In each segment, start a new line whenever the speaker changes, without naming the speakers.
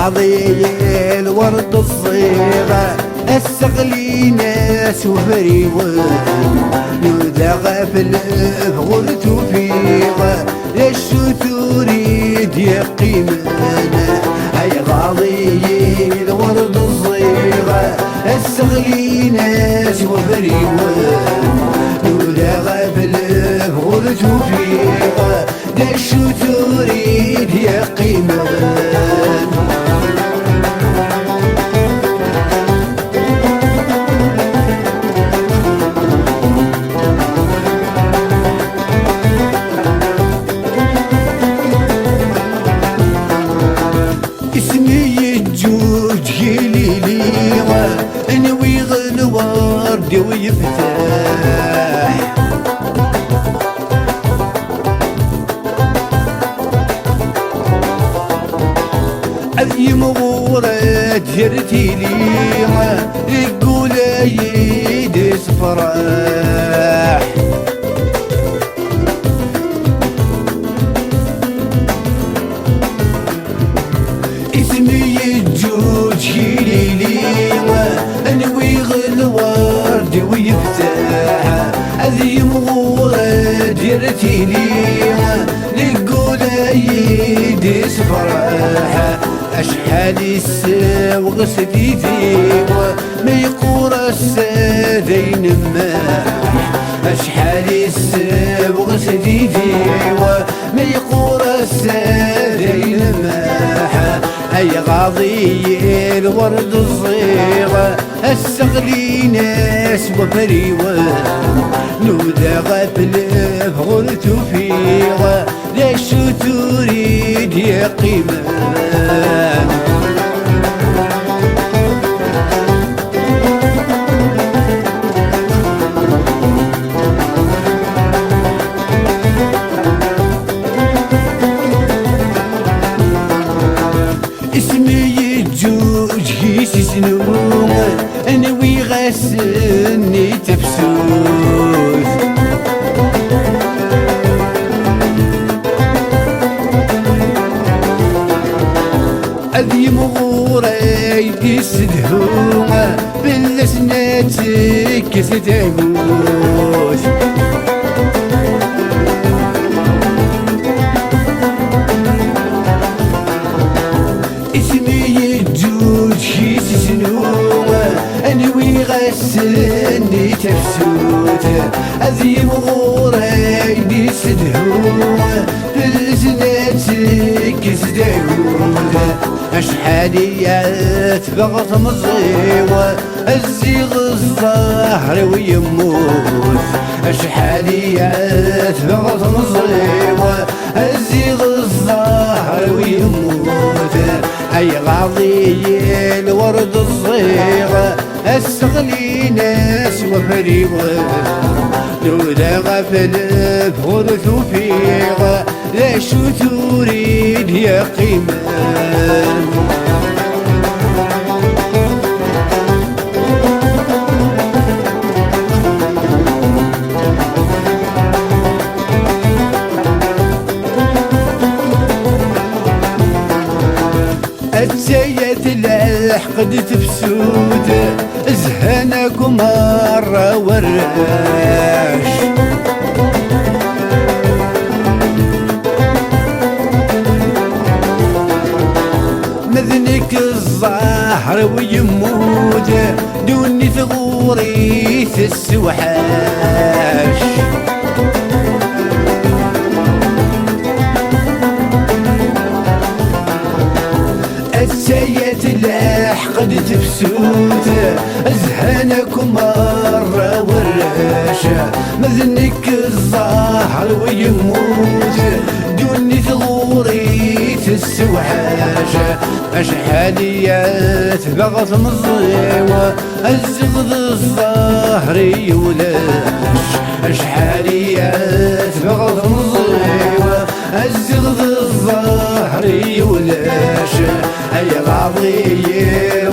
غاضي الورد الصيغة استغلي ناس وفريوة نوذا غافل بغرت وفيغة لشو تريد يقيمنا هاي غاضي الورد الصيغة استغلي ناس وفريوة نوذا غافل بغرت وفيغة لشو تريد يقيمنا ويفتح أذي مغورة جرتي ليها يقول يدس فرح اسمي الجوج ليها انوي الورد ويفتح أذي مغورة جرتي ليها لقول يدس فرح أشحال الساوغ سديديوة ما يقور السادين ماح أشحال الساوغ سديديوة ما يقور السادين ماح أي غاضي الورد الصيغة استغلي ناس وفريوة نوذا غافل بغرت فيغة ليش تريد يا قيمة اسمي الجوج هيسي سنون انوي غسني تفسوس أذي مغورة يدي السدهومة بالسناتك ستعموس اسمي الجوج هيسي سنومة انوي غسني تفسوت أذي مغورة يدي السدهومة بالسناتك ستعموس أشحاليات بغط مصيوة الزيغ الظهر ويموت أشحاليات بغط مصيوة الزيغ الظهر ويموت أي غاضي الورد الصيغة استغلي ناس وفريوة نوذا غفل بغرث وفيغة ليش تريد يا قيمة السيد الحقد تفسود زهنكم مرة وراش مذنك الظهر ويموت دوني ثغوري السوحاش السيد الحقد تفسوت ازهانكم مرة وراشة مذنك الظهر ويموت دوني ثغوري السوحاشة أشحاليات بغط مصيوة الزغد الظهر يولاش أشحاليات بغط مصيوة الزغد الظهر يولاش أي غاضي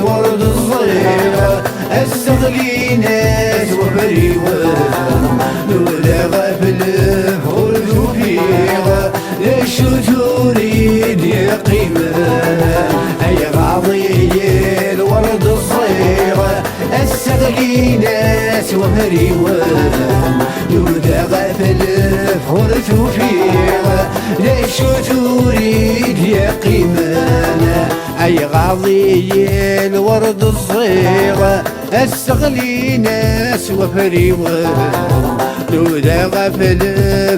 ورد الصيغة استغلي ناس وفريوة نوذا غافل بغرت وفيغة ليش تريد يا قيمة أي غاضي وفريوان يبدا غفل فورتو فيها ليش تريد يا قيمانا اي غاضي الورد الصيغة استغلي ناس وفريوان يبدا غفل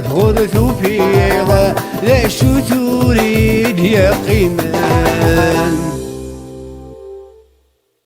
فورتو فيها ليش تريد يا قيمانا